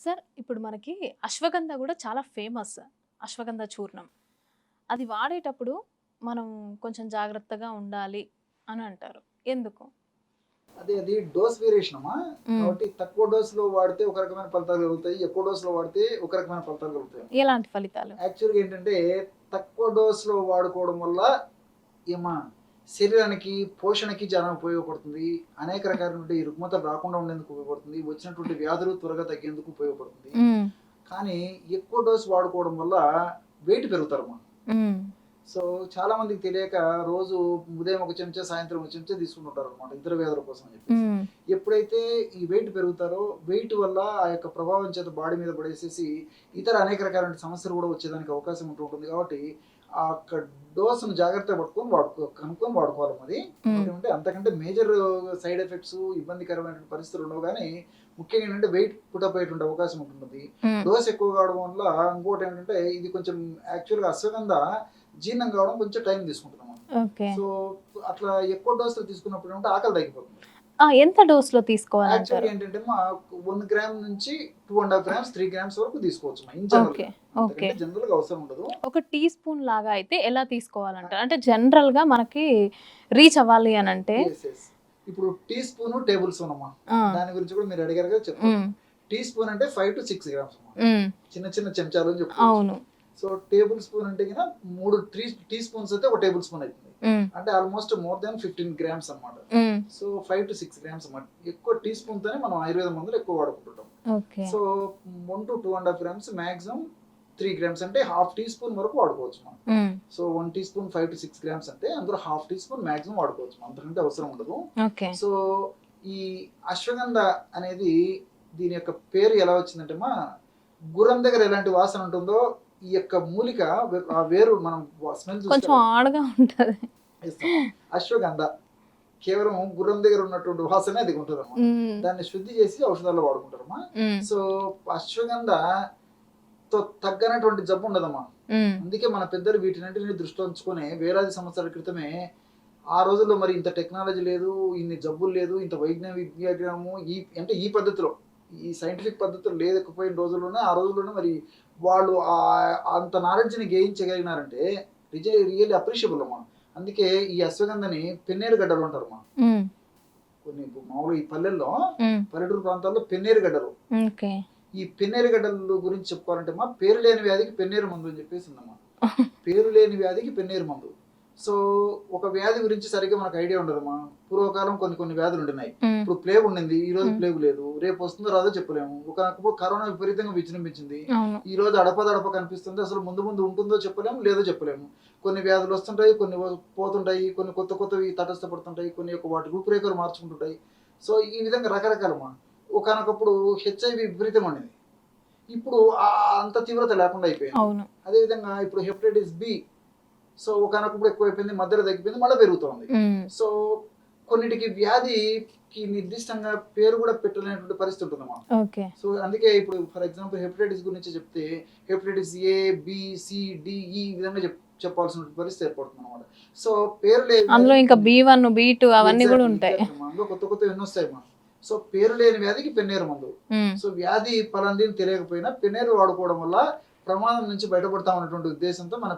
Sir ఇప్పుడు మనకి అశ్వగంధ కూడా చాలా ఫేమస్. అశ్వగంధ చూర్ణం. అది వాడేటప్పుడు మనం కొంచెం జాగ్రత్తగా ఉండాలి అని అంటారు. ఎందుకు? అది డోస్ వేరియేషన్ అమ్మా. హ్మ్. కాబట్టి తక్కువ డోస్‌లో వాడితే ఒక రకమైన ఫలితాలు కలుగుతాయి. ఎక్కువ డోస్‌లో వాడితే ఒక రకమైన ఫలితాలు కలుగుతాయి. ఎలాంటి ఫలితాలు? యాక్చువల్‌గా ఏంటంటే తక్కువ డోస్‌లో వాడుకోవడం వల్ల ఏమా శరీరానికి పోషణకి చాలా ఉపయోగపడుతుంది. అనేక రకాలైనటువంటి రుగ్మతలు రాకుండా ఉండేందుకు ఉపయోగపడుతుంది. వచ్చినటువంటి వ్యాధులు త్వరగా తగ్గేందుకు ఉపయోగపడుతుంది. హ్మ్. కానీ ఎక్కువ డోస్ వాడుకోవడం వల్ల వెయిట్ పెరుగుతారమ్మా. హ్మ్. సో చాలా మందికి తెలియక రోజు ఉదయం ఒక చెంచా, సాయంత్రం ఒక చెంచా తీసుకుంటుంటారనమాట ఇతర వ్యాధుల కోసం అని చెప్పేసి. హ్మ్. ఎప్పుడైతే ఈ వెయిట్ పెరుగుతారో వెయిట్ వల్ల ఆ యొక్క ప్రభావం చేత బాడీ మీద పడేసేసి ఇతర అనేక రకాలైన సమస్యలు కూడా వచ్చేదానికి అవకాశం ఉంటుంది. కాబట్టి ఆ యొక్క డోస్‌ను జాగ్రత్తగా కనుక్కొని వాడుకోవాలి మరి. హ్మ్. ఎందుకంటే అంతకంటే మేజర్ సైడ్ ఎఫెక్ట్స్ ఇబ్బందికరమైనటువంటి పరిస్థితులు ఉండవు గానీ, ముఖ్యంగా ఏంటంటే వెయిట్ పుటప్ అయ్యేటువంటి అవకాశం ఉంటున్నది. హ్మ్. డోస్ ఎక్కువ కావడం వల్ల ఇంకోటేంటంటే ఇది కొంచెం యాక్చువల్‌గా అశ్వగంధ జీర్ణం కావడం కొంచెం టైం తీసుకుంటుందన్నమాట. ఓకే. సో, అట్లా ఎక్కువ డోసులు తీసుకున్నప్పుడు ఏమంటే ఆకలి తగ్గిపోతుంది. ఎంత డోస్‌లో తీసుకోవాలంటారు? యాక్చువల్‌గా ఏంటంటే 1 గ్రామ్ నుంచి 2 ½ గ్రామ్స్, 3 గ్రామ్స్ వరకు తీసుకోవచ్చమ్మా ఇన్ ఓకే. జనరల్‌గా. ఓకే. అంతకంటే జనరల్‌గా అవసరం ఉండదు. ఒక టీ స్పూన్ లాగా అయితే ఎలా తీసుకోవాలంటారు? అంటే జనరల్‌గా మనకి రీచ్ అవ్వాలి అనంటే యెస్. యెస్. ఇప్పుడు టీ స్పూను, టేబుల్ స్పూన్ అమ్మా. ఆ! దాని గురించి కూడా మీరు అడిగారు కదా చెప్తాను. హ్మ్. టీ స్పూన్ అంటే 5-6 గ్రామ్స్ అమ్మా. హ్మ్. చిన్న చిన్న చెంచాలు అని చెప్పుకోవచ్చు. అవును. సో, టేబుల్ స్పూన్ అంటే గిన 3 టీ స్పూన్స్ అయితే ఒక టేబుల్ స్పూన్ అయితుంది. హ్మ్. అంటే ఆల్మోస్ట్ మోర్ దాన్ 15 గ్రామ్స్ అన్నమాట. హ్మ్. సో 5-6 గ్రామ్స్ అన్నమాట. ఎక్కువ టీ స్పూన్‌తోనే మనం ఆయుర్వేద మందులు ఎక్కువ వాడుకుంటుంటాం. Okay. So 1-2 ½ grams maximum 3 grams అంటే హాఫ్ టీ స్పూన్ వరకు వాడుకోవచ్చు మనం. హ్మ్. సో 1 టీ స్పూన్ 5-6 గ్రామ్స్ అంటే అందులో హాఫ్ టీ స్పూన్ మాక్సిమం వాడుకోవచ్చు. అంతకంటే అవసరం ఉండదు. ఓకే. సో ఈ అశ్వగంధ అనేది దీని యొక్క పేరు ఎలా వచ్చిందంటే గుర్రం దగ్గర ఎలాంటి వాసన ఉంటుందో ఈ యొక్క మూలిక ఆ వేరు మనం స్మెల్ చూస్తే కొంచెం ఆడగా ఉంటది. ఇస్తాం. అశ్వగంధ కేవలం గుర్రం దగ్గర ఉన్నటువంటి వాసనే అది ఉంటుందన్నమాట. హ్మ్. దాన్ని శుద్ధి చేసి ఔషధాల్లో వాడుకుంటారమ్మా. హ్మ్. సో అశ్వగంధతో తగ్గనటువంటి జబ్బు ఉండదమ్మా. హ్మ్. అందుకే మన పెద్దలు వీటినంటిని దృష్టిలో ఉంచుకొని వేలాది సంవత్సరాల క్రితమే ఆ రోజుల్లో మరి ఇంత టెక్నాలజీ లేదు, ఇన్ని జబ్బులు లేదు, ఇంత వైజ్ఞానిక విజ్ఞానము ఈ పద్ధతిలో ఈ సైంటిఫిక్ పద్ధతులు లేకపోయిన రోజుల్లోనే ఆ రోజుల్లోనే మరి వాళ్ళు అంత నాలెడ్జ్‌ని గెయిన్ చేయగలిగినారంటే రియల్లీ అప్రిషియబుల్ అమ్మా. అందుకే ఈ అశ్వగంధని పెన్నేరు గడ్డలు అంటారమ్మా. హ్మ్. కొన్ని మామూలుగా ఈ పల్లెల్లో హ్మ్. పల్లెటూరు ప్రాంతాల్లో పెన్నేరు గడ్డలు. ఓకే. ఈ పెన్నేరు గడ్డల గురించి చెప్పుకోవాలంటే పేరు లేని వ్యాధికి పెన్నేరు మందు అని చెప్పేసి ఉందమ్మా. పేరు లేని వ్యాధికి పెన్నేరు మందు. సో ఒక వ్యాధి గురించి సరిగ్గా మనకు ఐడియా ఉండదమ్మా. పూర్వకాలం కొన్ని వ్యాధులు ఉంటున్నాయి. హ్మ్. ఇప్పుడు ప్లేగ్ ఉండింది. ఈ రోజు హ్మ్. ప్లేగ్ లేదు. రేపు వస్తుందో రాదో చెప్పలేము. ఒకప్పుడు కరోనా విపరీతంగా విజృంభించింది. అవును. ఈ రోజు అడపదడప కనిపిస్తుంది. అసలు ముందు ఉంటుందో చెప్పలేము, లేదో చెప్పలేము. కొన్ని వ్యాధులు వస్తుంటాయి, కొన్ని పోతుంటాయి, కొన్ని కొత్తవి తటస్థపడుతుంటాయి, కొన్ని వాటి రూపురేఖలు మార్చుకుంటుంటాయి. సో ఈ విధంగా రకరకాలమ్మా. ఒకానొకప్పుడు హెచ్ఐవి విపరీతంగా ఉండింది. ఇప్పుడు అంత తీవ్రత లేకుండా అయిపోయింది. అవును. అదేవిధంగా ఇప్పుడు హెపటైటిస్ బి సో ఒకానొకప్పుడు ఎక్కువైపోయింది, మధ్యలో తగ్గిపోయింది, మళ్ళీ పెరుగుతోంది. హ్మ్. సో కొన్నిటికి వ్యాధికి నిర్దిష్టంగా పేరు కూడా పెట్టలేనటువంటి పరిస్థితి ఉంటుందమ్మా. ఓకే. సో అందుకే ఇప్పుడు ఫర్ ఎగ్జాంపుల్ హెపటైటిస్ గురించి చెప్తే hepatitis A, B, C, D, E విధంగా చెప్పాల్సిన పరిస్థితి ఏర్పడుతుంది అనమాట. సో పేరు అందులో ఇంకా లేని B1, B2 అవన్నీ కూడా ఉంటాయి. అందులో కొత్త ఎన్నో వస్తాయమ్మా. సో పేరు లేని వ్యాధికి పెన్నేరు మందు. హ్మ్. సో వ్యాధి పలాంటిని తెలియకపోయినా పెన్నేరు వాడుకోవడం వల్ల ప్రమాదం నుంచి బయటపడతాం అన్నటువంటి ఉద్దేశంతో మన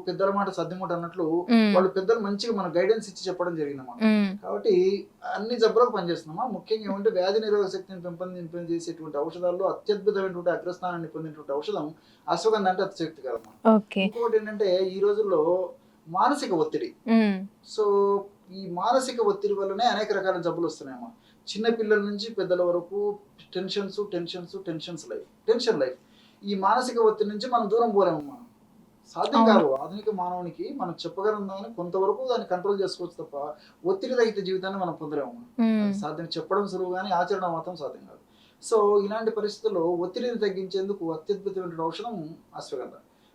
పెద్దల మాట సద్దిమూట అన్నట్లు హ్మ్. వాళ్ళు పెద్దలు మంచిగా మన గైడెన్స్ ఇచ్చి చెప్పడం జరిగిందన్నమాట. హ్మ్. కాబట్టి అన్ని జబ్బులకు పనిచేస్తుందమ్మా. ముఖ్యంగా ఏమంటే వ్యాధి నిరోధక శక్తిని పెంపొందించేటువంటి ఔషధాల్లో అత్యద్భుతమైనటువంటి అగ్రస్థానాన్ని పొందినటువంటి ఔషధం అశ్వగంధ అంటే అతిశక్తికరమ్మా. ఓకే. ఇంకొకటి ఏంటంటే ఈ రోజుల్లో మానసిక ఒత్తిడి. హ్మ్. సో ఈ మానసిక ఒత్తిడి వల్లనే అనేక రకాల జబ్బులు వస్తున్నాయమ్మా. చిన్న పిల్లల నుంచి పెద్దల వరకు టెన్షన్ లైఫ్. ఈ మానసిక ఒత్తిడి నుంచి మనం దూరం పోలేమమ్మా. సాధ్యం అవును. కాదు. ఆధునిక మానవునికి మనం చెప్పగలం కానీ కొంతవరకు దాన్ని కంట్రోల్ చేసుకోవచ్చు తప్ప ఒత్తిడి రహిత జీవితాన్ని మనం పొందలేమమ్మా. హ్మ్. అది సాధ్యం చెప్పడం సులువు కానీ ఆచరణ మాత్రం సాధ్యం కాదు. సో ఇలాంటి పరిస్థితుల్లో ఒత్తిడిని తగ్గించేందుకు అత్యద్భుతమైన ఔషధం అశ్వగంధ.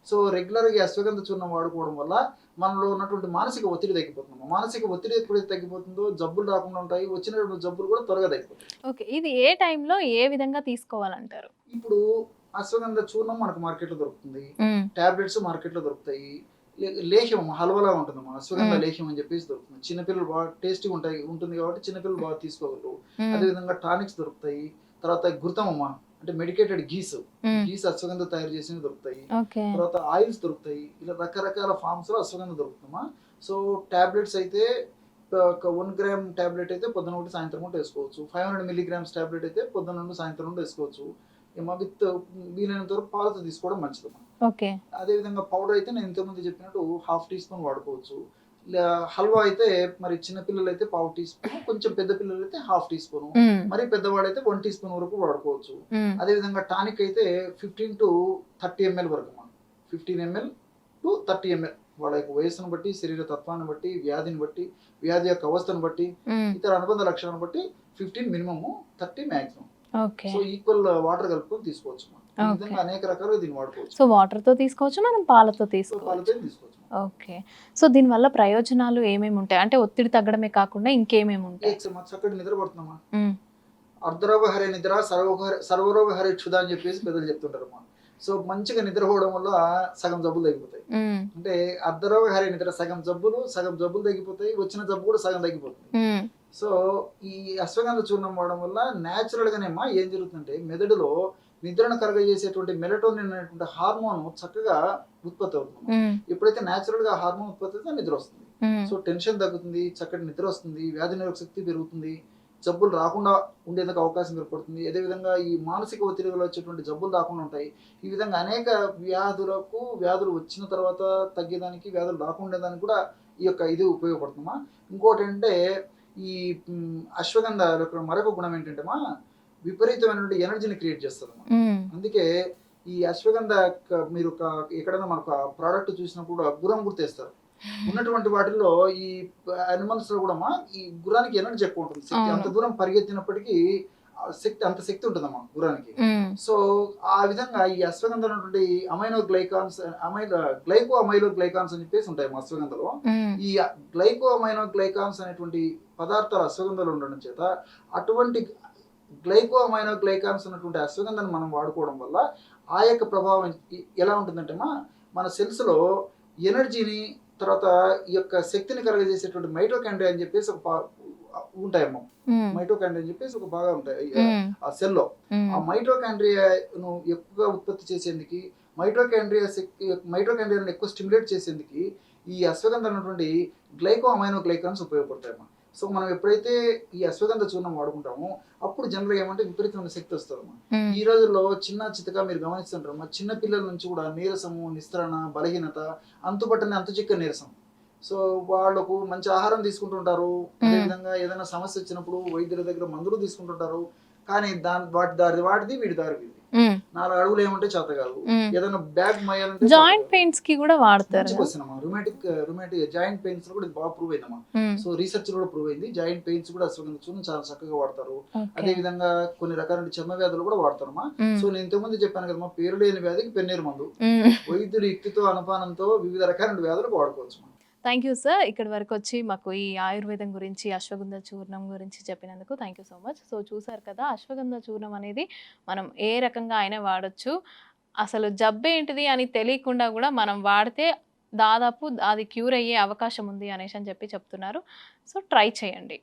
సో రెగ్యులర్‌గా ఈ అశ్వగంధ చూర్ణం వాడుకోవడం వల్ల మనలో ఉన్నటువంటి మానసిక ఒత్తిడి తగ్గిపోతుందమ్మా. మానసిక ఒత్తిడి ఎప్పుడైతే తగ్గిపోతుందో జబ్బులు రాకుండా ఉంటాయి. వచ్చినటువంటి జబ్బులు కూడా త్వరగా తగ్గిపోతాయి. ఓకే. ఇది ఏ టైంలో ఏ విధంగా తీసుకోవాలంటారు? ఇప్పుడు అశ్వగంధ చూర్ణం మనకు మార్కెట్‌లో దొరుకుతుంది. హ్మ్. టాబ్లెట్స్ మార్కెట్‌లో దొరుకుతాయి. లేహ్యం హల్వాలా ఉంటుందమ్మా. అశ్వగంధ హ్మ్. లేహ్యం అని చెప్పేసి దొరుకుతుంది. చిన్న పిల్లలు బాగా టేస్టీగా ఉంటుంది కాబట్టి చిన్న పిల్లలు బాగా తీసుకోగలరు. హ్మ్. అదేవిధంగా టానిక్స్ దొరుకుతాయి. తర్వాత ఘృతం అమ్మా. అంటే మెడికేటెడ్ గీస్ మ్మ్. అశ్వగంధ తయారు చేసినవి దొరుకుతాయి. ఓకే. తర్వాత ఆయిల్స్ దొరుకుతాయి. ఇలా రకరకాల ఫార్మ్స్ లో అశ్వగంధ దొరుకుతుందమ్మా. సో టాబ్లెట్స్ అయితే ఒక 1 గ్రామ్ టాబ్లెట్ అయితే పొద్దున ఒకటి సాయంత్రం ఒకటి వేసుకోవచ్చు. 500 మిల్లీగ్రామ్స్ టాబ్లెట్ అయితే పొద్దున నుండి సాయంత్రం నుండి వేసుకోవచ్చు. ఏమో విత్ వీలైనంత వరకు పాలతో తీసుకోవడం మంచిదమ్మా. ఓకే. అదేవిధంగా పౌడర్ అయితే నేను ఇంతకుముందు చెప్పినట్టు 1/2 టీ స్పూన్ వాడుకోవచ్చు. హల్వా అయితే మరి చిన్న పిల్లలు అయితే 1/2 టీ స్పూన్, కొంచెం పెద్ద పిల్లలు అయితే 1/2 టీ స్పూన్, మ్మ్. మరి పెద్దవాడైతే 1 టీ స్పూన్ వరకు వాడుకోవచ్చు. మ్మ్. అదేవిధంగా టానిక్ అయితే 15 to 30 ml వరకు మనం 15 ml to 30 ml వాళ్ళ యొక్క వయసును బట్టి, శరీర తత్వాన్ని బట్టి, వ్యాధిని బట్టి, వ్యాధి యొక్క అవస్థను బట్టి, మ్మ్. ఇతర అనుబంధ లక్షణాలను బట్టి 15 minimum, 30 maximum. Okay. So equal water కలుపుకొని తీసుకోవచ్చు మనం. ఈ Okay. విధంగా అనేక రకాలుగా దీన్ని వాడుకోవచ్చు. సో వాటర్ తో తీసుకోవచ్చు, మనం పాలతో సో తీసుకోవచ్చు. పాలతో తీసుకోవచ్చు. ఓకే. సో దీనివల్ల ప్రయోజనాలు ఏమేమి ఉంటాయి? అంటే ఒత్తిడి తగ్గడమే కాకుండా ఇంకేమేమి ఉంటాయి? చక్కటి నిద్ర పడుతున్నామా? మ్మ్. అర్ధరోగ హరే నిద్ర, సర్వరోగ హరే క్షుధ అని చెప్పేసి పెద్దలు చెప్తుంటారు అమ్మా. సో మంచిగా నిద్రపోవడం వల్ల సగం జబ్బులు తగ్గిపోతాయి. మ్మ్. అంటే అర్ధరోగ హరే నిద్ర సగం జబ్బులు తగ్గిపోతాయి, వచ్చిన జబ్బు కూడా సగం తగ్గిపోతుంది. మ్మ్. సో ఈ అశ్వగంధ చూర్ణం వాడడం వల్ల న్యాచురల్ గానేమా ఏం జరుగుతుందంటే మెదడులో నిద్రను కరగజేసేటువంటి మెలటోనిన్ అనేటువంటి హార్మోన్ చక్కగా ఉత్పత్తి అవుతుంది. మ్మ్. ఎప్పుడైతే న్యాచురల్ గా హార్మోన్ ఉత్పత్తి అవుతుందో నిద్ర వస్తుంది. మ్మ్. సో టెన్షన్ తగ్గుతుంది, చక్కటి నిద్ర వస్తుంది, వ్యాధి నిరోధక శక్తి పెరుగుతుంది, జబ్బులు రాకుండా ఉండేందుకు అవకాశం ఏర్పడుతుంది. అదేవిధంగా ఈ మానసిక ఒత్తిడి వల్ల వచ్చేటువంటి జబ్బులు రాకుండా ఉంటాయి. ఈ విధంగా అనేక వ్యాధులు వచ్చిన తర్వాత తగ్గేదానికి, వ్యాధులు రాకుండా ఉండేదానికి కూడా ఈ యొక్క ఇది ఉపయోగపడుతుందమ్మా. ఇంకోటి ఏంటంటే ఈ అశ్వగంధ యొక్క మరొక గుణం ఏంటంటే విపరీతమైనటువంటి ఎనర్జీని క్రియేట్ చేస్తుందమ్మా. మ్మ్. అందుకే ఈ అశ్వగంధ మీరు ఎక్కడైనా మనకు ప్రోడక్ట్ చూసినప్పుడు ఆ గుర్రం గుర్తేస్తారు. ఉన్నటువంటి వాటిల్లో ఈ అనిమల్స్ లో కూడా ఈ గుర్రానికి ఎనర్జీ ఎక్కువ ఉంటుంది. శక్తి అంత దూరం పరిగెత్తినప్పటికీ అంత శక్తి ఉంటుందమ్మా గుర్రానికి. మ్మ్. సో ఆ విధంగా ఈ అశ్వగంధలో ఉన్నటువంటి గ్లైకో అమైలో గ్లైకాన్స్ అని చెప్పేసి ఉంటాయి మా అశ్వగంధలో. మ్మ్. ఈ గ్లైకో అమైనో గ్లైకాన్స్ అనేటువంటి పదార్థాలు అశ్వగంధలో ఉండడం చేత అటువంటి గ్లైకో అమైనో గ్లైకాన్స్ ఉన్నటువంటి అశ్వగంధాన్ని మనం వాడుకోవడం వల్ల ఆ యొక్క ప్రభావం ఎలా ఉంటుందంటే మన సెల్స్ లో ఎనర్జీని, తర్వాత ఈ యొక్క శక్తిని కలగజేసేటువంటి మైటోకాండ్రియా అని చెప్పేసి ఉంటాయమ్మా. మ్మ్. మైటోకాండ్రియా అని చెప్పేసి బాగా ఉంటాయి మ్మ్. ఆ సెల్లో. మ్మ్. ఆ మైటోకాండ్రియాను ఎక్కువగా ఉత్పత్తి చేసేందుకు, మైటోకాండ్రియాను ఎక్కువ స్టిమ్యులేట్ చేసేందుకు ఈ అశ్వగంధ ఉన్నటువంటి గ్లైకో అమైనో గ్లైకాన్స్ ఉపయోగపడతాయమ్మా. సో మనం ఎప్పుడైతే ఈ అశ్వగంధ చూర్ణం వాడుకుంటామో అప్పుడు జనరల్గా ఏమంటే విపరీతమైన శక్తి వస్తుందమ్మా. మ్మ్. ఈ రోజుల్లో చిన్న చితగా మీరు గమనిస్తుంటారమ్మా, చిన్న పిల్లల నుంచి కూడా నీరసము, నిస్త్రణ, బలహీనత, అంతుచిక్క నీరసం. సో వాళ్ళకు మంచి ఆహారం తీసుకుంటుంటారు. అదేవిధంగా ఏదైనా సమస్య వచ్చినప్పుడు వైద్యుల దగ్గర మందులు తీసుకుంటుంటారు. కానీ వాటిది వీడి దారి వీడిది. మ్మ్. 4 అడుగులు ఏమంటే చేత కాదు. మ్మ్. ఏదైనా బ్యాగ్ మోయాలంటే జాయింట్ పెయిన్స్ కి కూడా వాడతారు. రుమాటిక్ జాయింట్ పెయిన్స్ లో కూడా ఇది బాగా ప్రూవ్ అయిందమ్మా. మ్మ్. సో రీసెర్చ్ కూడా ప్రూవ్ అయింది. జాయింట్ పెయిన్స్ కూడా అశ్వగంధ చూర్ణం చాలా చక్కగా వాడతారు. ఓకే. అదే విధంగా కొన్ని రకాల చర్మ వ్యాధులు కూడా వాడతారమ్మా. మ్మ్. సో నేను ఇంతకుముందు చెప్పాను కదమ్మా, పేరు లేని వ్యాధికి పెన్నేరు మందు. మ్మ్. వైద్యులు యుక్తితో అనుపానంతో వివిధ రకాల వ్యాధులకు వాడుకోవచ్చు. Thank you sir. ఇక్కడి వరకు వచ్చి మాకు ఈ ఆయుర్వేదం గురించి, అశ్వగంధ చూర్ణం గురించి చెప్పినందుకు thank you so much. So చూసారు కదా, అశ్వగంధ చూర్ణం అనేది మనం ఏ రకంగా అయినా వాడచ్చు. అసలు జబ్బు ఏంటిది అని తెలియకుండా కూడా మనం వాడితే దాదాపు అది క్యూర్ అయ్యే అవకాశం ఉంది అనేసి అని చెప్తున్నారు. సో ట్రై చేయండి.